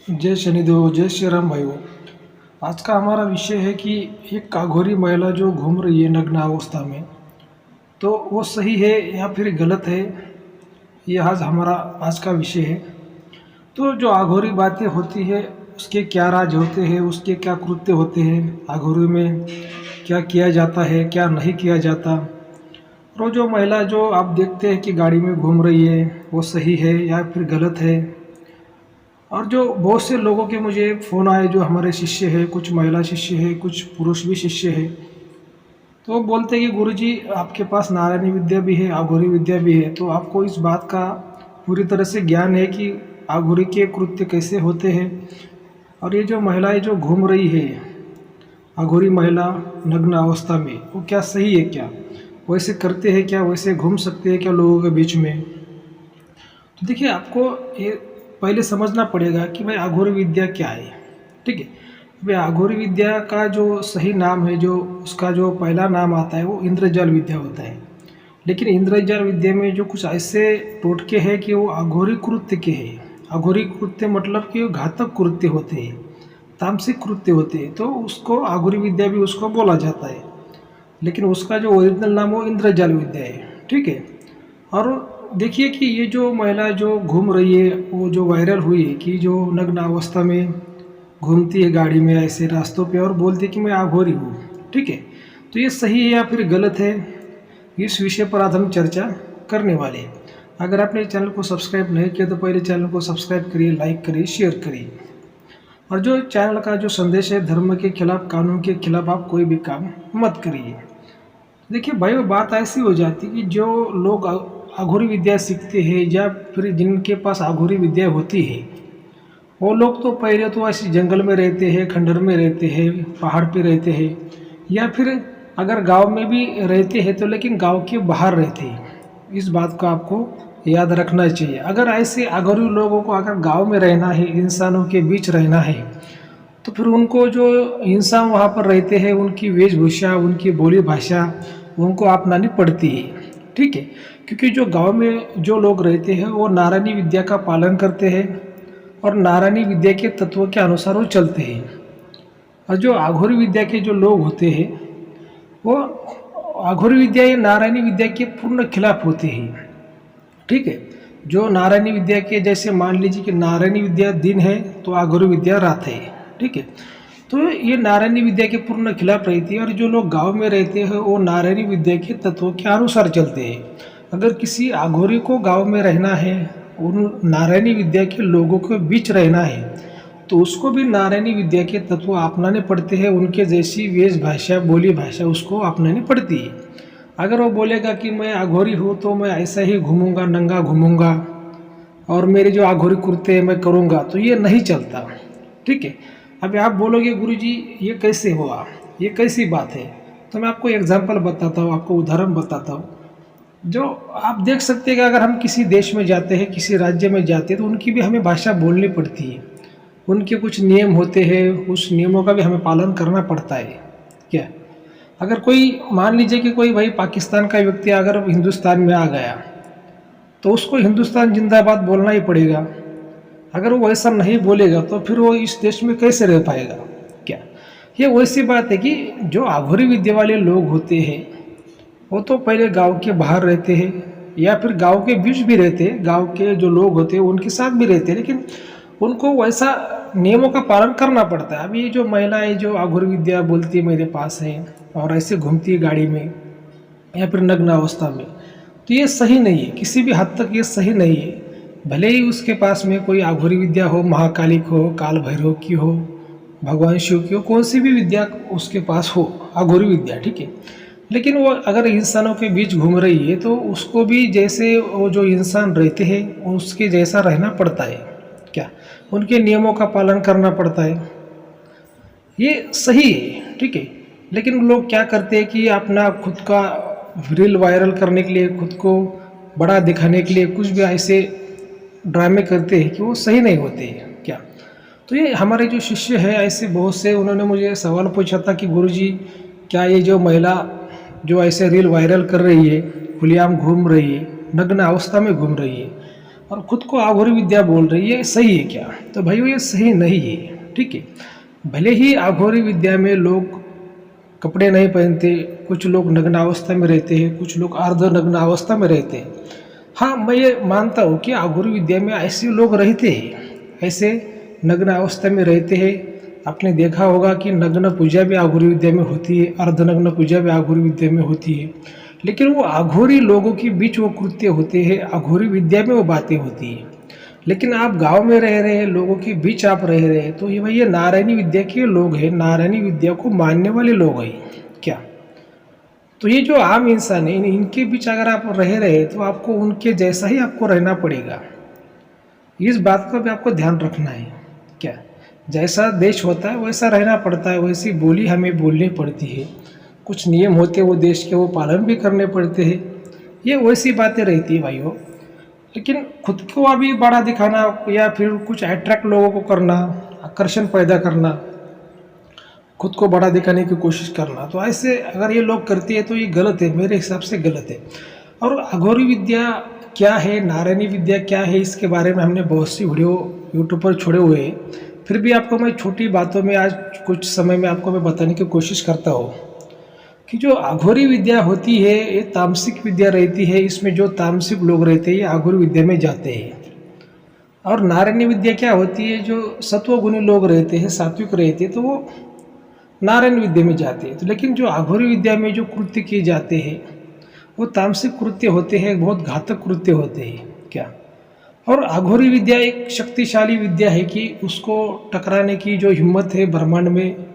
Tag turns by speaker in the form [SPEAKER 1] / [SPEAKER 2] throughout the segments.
[SPEAKER 1] जय शनिदेव, जय श्री राम भाइयों। आज का हमारा विषय है कि एक अघोरी महिला जो घूम रही है नग्न अवस्था में, तो वो सही है या फिर गलत है, ये आज हमारा आज का विषय है। तो जो अघोरी बातें होती है उसके क्या राज होते हैं, उसके क्या कृत्य होते हैं, अघोरी में क्या किया जाता है, क्या नहीं किया जाता। और वो जो महिला जो आप देखते हैं कि गाड़ी में घूम रही है, वो सही है या फिर गलत है। और जो बहुत से लोगों के मुझे फ़ोन आए, जो हमारे शिष्य हैं, कुछ महिला शिष्य हैं, कुछ पुरुष भी शिष्य हैं, तो वो बोलते हैं कि गुरुजी आपके पास नारायणी विद्या भी है, अघोरी विद्या भी है, तो आपको इस बात का पूरी तरह से ज्ञान है कि अघोरी के कृत्य कैसे होते हैं। और ये जो महिलाएं जो घूम रही है अघोरी महिला नग्न अवस्था में, वो क्या सही है, क्या वैसे करते हैं, क्या वैसे घूम सकते हैं क्या लोगों के बीच में। तो देखिए, आपको ये पहले समझना पड़ेगा कि भाई अघोरी विद्या क्या है। ठीक है, भाई अघोरी विद्या का जो सही नाम है, जो उसका जो पहला नाम आता है वो इंद्रजाल विद्या होता है। लेकिन इंद्रजाल विद्या में जो कुछ ऐसे टोटके हैं कि वो अघोरी कृत्य के हैं। अघोरी कृत्य मतलब कि वो घातक कृत्य होते हैं, तामसिक कृत्य होते हैं, तो उसको अघोरी विद्या भी उसको बोला जाता है। लेकिन उसका जो ओरिजिनल नाम वो इंद्रजाल विद्या है। ठीक है। और देखिए कि ये जो महिला जो घूम रही है, वो जो वायरल हुई है कि जो नग्न अवस्था में घूमती है गाड़ी में ऐसे रास्तों पे और बोलती है कि मैं अघोरी हूँ। ठीक है, तो ये सही है या फिर गलत है, इस विषय पर आज हम चर्चा करने वाले हैं। अगर आपने चैनल को सब्सक्राइब नहीं किया तो पहले चैनल को सब्सक्राइब करिए, लाइक करिए, शेयर करिए। और जो चैनल का जो संदेश है, धर्म के खिलाफ, कानून के खिलाफ आप कोई भी काम मत करिए। देखिए भाई, वो बात ऐसी हो जाती है कि जो लोग अघोरी विद्या सीखते हैं या फिर जिनके पास अघोरी विद्या होती है, वो लोग तो पहले तो ऐसे जंगल में रहते हैं, खंडर में रहते हैं, पहाड़ पे रहते हैं, या फिर अगर गांव में भी रहते हैं तो लेकिन गांव के बाहर रहते हैं। इस बात को आपको याद रखना चाहिए। अगर ऐसे अघोरी लोगों को अगर गांव में रहना है, इंसानों के बीच रहना है, तो फिर उनको जो इंसान वहाँ पर रहते हैं उनकी वेशभूषा, उनकी बोली भाषा उनको अपनानी पड़ती है। ठीक है, क्योंकि जो गांव में जो लोग रहते हैं वो नारायणी विद्या का पालन करते हैं और नारायणी विद्या के तत्वों के अनुसार वो चलते हैं। और जो अघोरी विद्या के जो लोग होते हैं, वो अघोरी विद्या या नारायणी विद्या के पूर्ण खिलाफ होते हैं। ठीक है, जो नारायणी विद्या के जैसे मान लीजिए कि नारायणी विद्या दिन है तो अघोरी विद्या रात है। ठीक है, तो ये नारायणी विद्या के पूर्ण खिलाफ रहती है। और जो लोग गांव में रहते हैं वो नारायणी विद्या के तत्वों के अनुसार चलते हैं। अगर किसी अघोरी को गांव में रहना है, उन नारायणी विद्या के लोगों के बीच रहना है, तो उसको भी नारायणी विद्या के तत्व अपनाने पड़ते हैं। उनके जैसी वेश भाषा, बोली भाषा उसको अपनानी पड़ती है। अगर वो बोलेगा कि मैं अघोरी हूँ तो मैं ऐसा ही घूमूंगा, नंगा घूमूंगा और मेरे जो अघोरी कुर्ते हैं मैं करूँगा, तो ये नहीं चलता। ठीक है, अभी आप बोलोगे गुरुजी ये कैसे हुआ, ये कैसी बात है, तो मैं आपको एग्जांपल बताता हूँ, आपको उदाहरण बताता हूँ। जो आप देख सकते हैं कि अगर हम किसी देश में जाते हैं, किसी राज्य में जाते हैं, तो उनकी भी हमें भाषा बोलनी पड़ती है। उनके कुछ नियम होते हैं, उस नियमों का भी हमें पालन करना पड़ता है। क्या अगर कोई मान लीजिए कि कोई भाई पाकिस्तान का व्यक्ति अगर हिंदुस्तान में आ गया, तो उसको हिंदुस्तान जिंदाबाद बोलना ही पड़ेगा। अगर वो वैसा नहीं बोलेगा तो फिर वो इस देश में कैसे रह पाएगा। क्या ये वैसी बात है कि जो अघोरी विद्या वाले लोग होते हैं वो तो पहले गांव के बाहर रहते हैं या फिर गांव के बीच भी रहते हैं, गांव के जो लोग होते हैं उनके साथ भी रहते हैं, लेकिन उनको वैसा नियमों का पालन करना पड़ता है। अब ये जो महिलाएं जो अघोरी विद्या बोलती है मेरे पास है और ऐसे घूमती है गाड़ी में या फिर नग्न अवस्था में, तो ये सही नहीं है, किसी भी हद तक ये सही नहीं है। भले ही उसके पास में कोई अघोरी विद्या हो, महाकालिक हो, काल भैरव की हो, भगवान शिव की हो, कौन सी भी विद्या उसके पास हो, अघोरी विद्या, ठीक है, लेकिन वो अगर इंसानों के बीच घूम रही है तो उसको भी जैसे वो जो इंसान रहते हैं उसके जैसा रहना पड़ता है। क्या उनके नियमों का पालन करना पड़ता है, ये सही है। ठीक है, लेकिन लोग क्या करते हैं कि अपना खुद का रील वायरल करने के लिए, खुद को बड़ा दिखाने के लिए कुछ भी ऐसे ड्रामे करते हैं कि वो सही नहीं होते हैं। क्या तो ये हमारे जो शिष्य हैं ऐसे बहुत से, उन्होंने मुझे सवाल पूछा था कि गुरुजी क्या ये जो महिला जो ऐसे रील वायरल कर रही है, खुलेआम घूम रही है, नग्न अवस्था में घूम रही है, और खुद को आघोरी विद्या बोल रही है, सही है क्या? तो भाइयों ये सही नहीं है, ठीक है। भले ही आघोरी विद्या में लोग कपड़े नहीं पहनते, कुछ लोग नग्न अवस्था में रहते हैं, कुछ लोग अर्ध नग्न अवस्था में रहते हैं। हाँ, मैं ये मानता हूँ कि आघोरी विद्या में ऐसे लोग रहते हैं, ऐसे नग्न अवस्था में रहते हैं। आपने देखा होगा कि नग्न पूजा भी आघोरी विद्या में होती है, अर्धनग्न पूजा भी आघोरी विद्या में होती है। लेकिन वो आघोरी लोगों के बीच वो कृत्य होते हैं, आघोरी विद्या में वो बातें होती है। लेकिन आप गांव में रह रहे हैं, लोगों के बीच आप रह रहे हैं, तो ये भाई ये नारायणी विद्या के लोग हैं, नारायणी विद्या को मानने वाले लोग हैं क्या? तो ये जो आम इंसान है, इनके बीच अगर आप रह रहे हैं तो आपको उनके जैसा ही आपको रहना पड़ेगा। इस बात का भी आपको ध्यान रखना है क्या? जैसा देश होता है वैसा रहना पड़ता है, वैसी बोली हमें बोलनी पड़ती है, कुछ नियम होते हैं वो देश के, वो पालन भी करने पड़ते हैं। ये वैसी बातें रहती है भाइयों। लेकिन खुद को अभी बड़ा दिखाना या फिर कुछ अट्रैक्ट लोगों को करना, आकर्षण पैदा करना, खुद को बड़ा दिखाने की कोशिश करना, तो ऐसे अगर ये लोग करते हैं तो ये गलत है, मेरे हिसाब से गलत है। और अघोरी विद्या क्या है, नारायणी विद्या क्या है, इसके बारे में हमने बहुत सी वीडियो यूट्यूब पर छोड़े हुए हैं। फिर भी आपको मैं छोटी बातों में आज कुछ समय में आपको मैं बताने की कोशिश करता हूँ कि जो अघोरी विद्या होती है ये तामसिक विद्या रहती है। इसमें जो तामसिक लोग रहते हैं ये अघोरी विद्या में जाते हैं। और नारायणी विद्या क्या होती है, जो सत्वगुणी लोग रहते हैं, सात्विक रहते हैं, तो वो नारायण विद्या में जाते हैं। तो लेकिन जो अघोरी विद्या में जो कृत्य किए जाते हैं वो तामसिक कृत्य होते हैं, बहुत घातक कृत्य होते हैं क्या? और अघोरी विद्या एक शक्तिशाली विद्या है कि उसको टकराने की जो हिम्मत है ब्रह्मांड में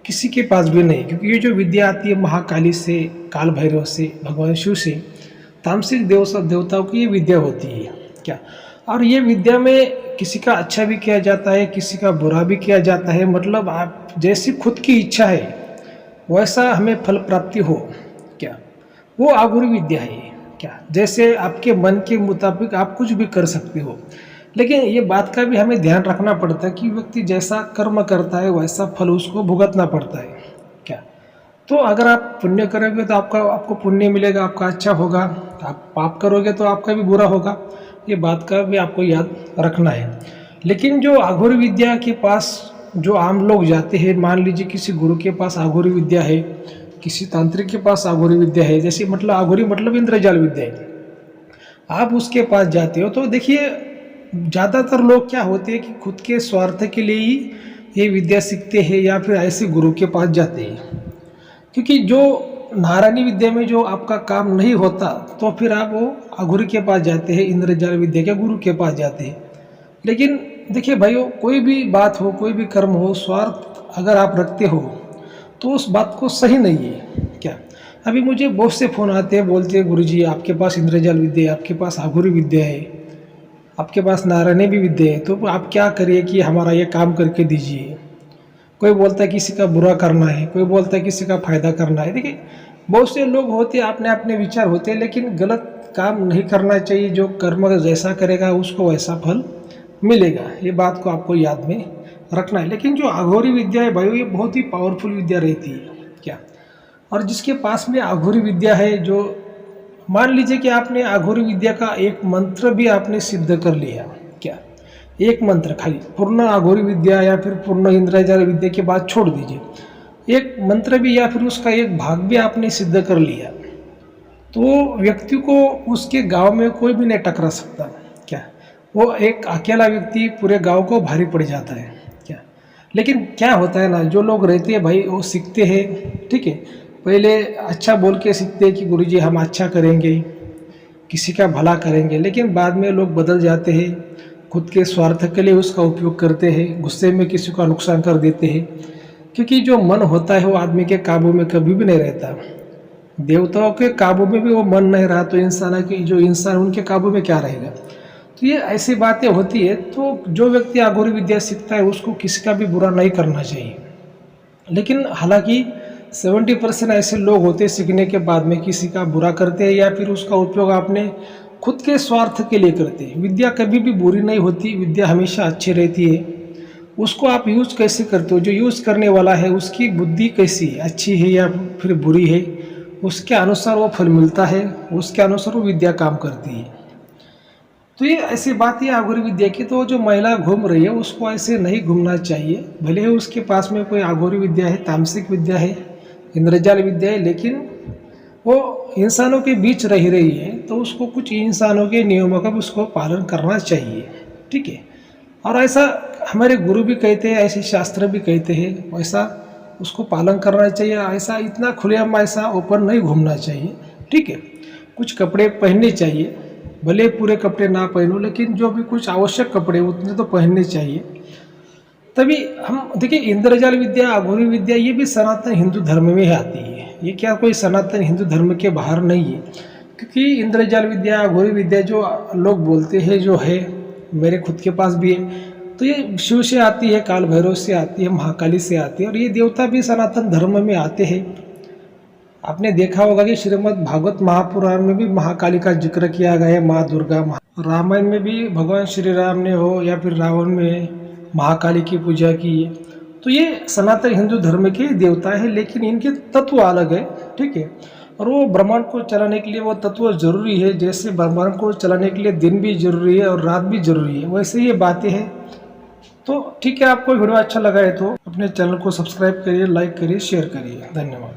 [SPEAKER 1] किसी के पास भी नहीं, क्योंकि ये जो विद्या आती है महाकाली से, काल भैरव से, भगवान शिव से, तामसिक देवताओं की ये विद्या होती है क्या? और ये विद्या में किसी का अच्छा भी किया जाता है, किसी का बुरा भी किया जाता है। मतलब आप जैसी खुद की इच्छा है वैसा हमें फल प्राप्ति हो क्या, वो आघोरी विद्या है क्या? जैसे आपके मन के मुताबिक आप कुछ भी कर सकते हो। लेकिन ये बात का भी हमें ध्यान रखना पड़ता है कि व्यक्ति जैसा कर्म करता है वैसा फल उसको भुगतना पड़ता है क्या? तो अगर आप पुण्य करोगे तो आपको पुण्य मिलेगा, आपका अच्छा होगा। आप पाप करोगे तो आपका भी बुरा होगा। ये बात का भी आपको याद रखना है। लेकिन जो आघोरी विद्या के पास जो आम लोग जाते हैं, मान लीजिए किसी गुरु के पास आघोरी विद्या है, किसी तांत्रिक के पास आघोरी विद्या है, जैसे मतलब आघोरी मतलब इंद्रजाल विद्या है, आप उसके पास जाते हो तो देखिए ज़्यादातर लोग क्या होते हैं कि खुद के स्वार्थ के लिए ही ये विद्या सीखते हैं या फिर ऐसे गुरु के पास जाते हैं। क्योंकि जो नारायणी विद्या में जो आपका काम नहीं होता तो फिर आप वो आघोरी के पास जाते हैं, इंद्रजाल विद्या के गुरु के पास जाते हैं। लेकिन देखिए भाइयों, कोई भी बात हो, कोई भी कर्म हो, स्वार्थ अगर आप रखते हो तो उस बात को सही नहीं है क्या? अभी मुझे बहुत से फ़ोन आते हैं, बोलते हैं गुरुजी आपके पास इंद्रजाल विद्या है, आपके पास आघोरी विद्या है, आपके पास नारायणी भी विद्या है, तो आप क्या करिए कि हमारा ये काम करके दीजिए। कोई बोलता है किसी का बुरा करना है, कोई बोलता है किसी का फायदा करना है। देखिए बहुत से लोग होते हैं, अपने अपने विचार होते हैं, लेकिन गलत काम नहीं करना चाहिए। जो कर्म जैसा करेगा उसको वैसा फल मिलेगा, ये बात को आपको याद में रखना है। लेकिन जो अघोरी विद्या है भाई, ये बहुत ही पावरफुल विद्या रहती है क्या? और जिसके पास में अघोरी विद्या है, जो मान लीजिए कि आपने अघोरी विद्या का एक मंत्र भी आपने सिद्ध कर लिया क्या, एक मंत्र खाली, पूर्ण अघोरी विद्या या फिर पूर्ण इंद्रजाल विद्या के बाद छोड़ दीजिए, एक मंत्र भी या फिर उसका एक भाग भी आपने सिद्ध कर लिया, तो व्यक्ति को उसके गांव में कोई भी नहीं टकरा सकता क्या? वो एक अकेला व्यक्ति पूरे गांव को भारी पड़ जाता है क्या? लेकिन क्या होता है ना, जो लोग रहते हैं भाई वो सीखते हैं, ठीक है, पहले अच्छा बोल के सीखते हैं कि गुरुजी हम अच्छा करेंगे, किसी का भला करेंगे, लेकिन बाद में लोग बदल जाते हैं, खुद के स्वार्थ के लिए उसका उपयोग करते हैं, गुस्से में किसी का नुकसान कर देते हैं। क्योंकि जो मन होता है वो आदमी के काबू में कभी भी नहीं रहता। देवताओं के काबू में भी वो मन नहीं रहा तो इंसान उनके काबू में क्या रहेगा? तो ये ऐसी बातें होती है। तो जो व्यक्ति अघोरी विद्या सीखता है उसको किसी का भी बुरा नहीं करना चाहिए। लेकिन हालांकि 70% ऐसे लोग होते हैं सीखने के बाद में किसी का बुरा करते हैं या फिर उसका उपयोग आपने खुद के स्वार्थ के लिए करते हैं। विद्या कभी भी बुरी नहीं होती, विद्या हमेशा अच्छी रहती है। उसको आप यूज कैसे करते हो, जो यूज करने वाला है उसकी बुद्धि कैसी है, अच्छी है या फिर बुरी है, उसके अनुसार वो फल मिलता है, उसके अनुसार वो विद्या काम करती है। तो ये ऐसी बात है आगोरी विद्या की, तो जो महिला घूम रही है उसको ऐसे नहीं घूमना चाहिए। भले ही उसके पास में कोई आगोरी विद्या है, तामसिक विद्या है, इंद्रजाल विद्या है, लेकिन वो इंसानों के बीच रह रही है तो उसको कुछ इंसानों के नियमों का भी उसको पालन करना चाहिए। ठीक है। और ऐसा हमारे गुरु भी कहते हैं, ऐसे शास्त्र भी कहते हैं, वैसा उसको पालन करना चाहिए। ऐसा इतना खुलेआम ऐसा ओपन नहीं घूमना चाहिए। ठीक है। कुछ कपड़े पहनने चाहिए, भले पूरे कपड़े ना पहनो, लेकिन जो भी कुछ आवश्यक कपड़े उतने तो पहनने चाहिए। तभी हम देखिए, इंद्रजाल विद्या, अघोरी विद्या ये भी सनातन हिंदू धर्म में ही आती है। ये क्या कोई सनातन हिंदू धर्म के बाहर नहीं है। क्योंकि इंद्रजाल विद्या, अघोरी विद्या जो लोग बोलते हैं, जो है मेरे खुद के पास भी है, तो ये शिव से आती है, काल भैरव से आती है, महाकाली से आती है, और ये देवता भी सनातन धर्म में आते हैं। आपने देखा होगा कि श्रीमद् भागवत महापुराण में भी महाकाली का जिक्र किया गया है, माँ दुर्गा। रामायण में भी भगवान श्री राम ने हो या फिर रावण में महाकाली की पूजा की है। तो ये सनातन हिंदू धर्म के देवता है, लेकिन इनके तत्व अलग है। ठीक है। और वो ब्रह्मांड को चलाने के लिए वो तत्व जरूरी है। जैसे ब्रह्मांड को चलाने के लिए दिन भी जरूरी है और रात भी जरूरी है, वैसे ये बातें हैं। तो ठीक है, आपको वीडियो अच्छा लगा है तो अपने चैनल को सब्सक्राइब करिए, लाइक करिए, शेयर करिए। धन्यवाद।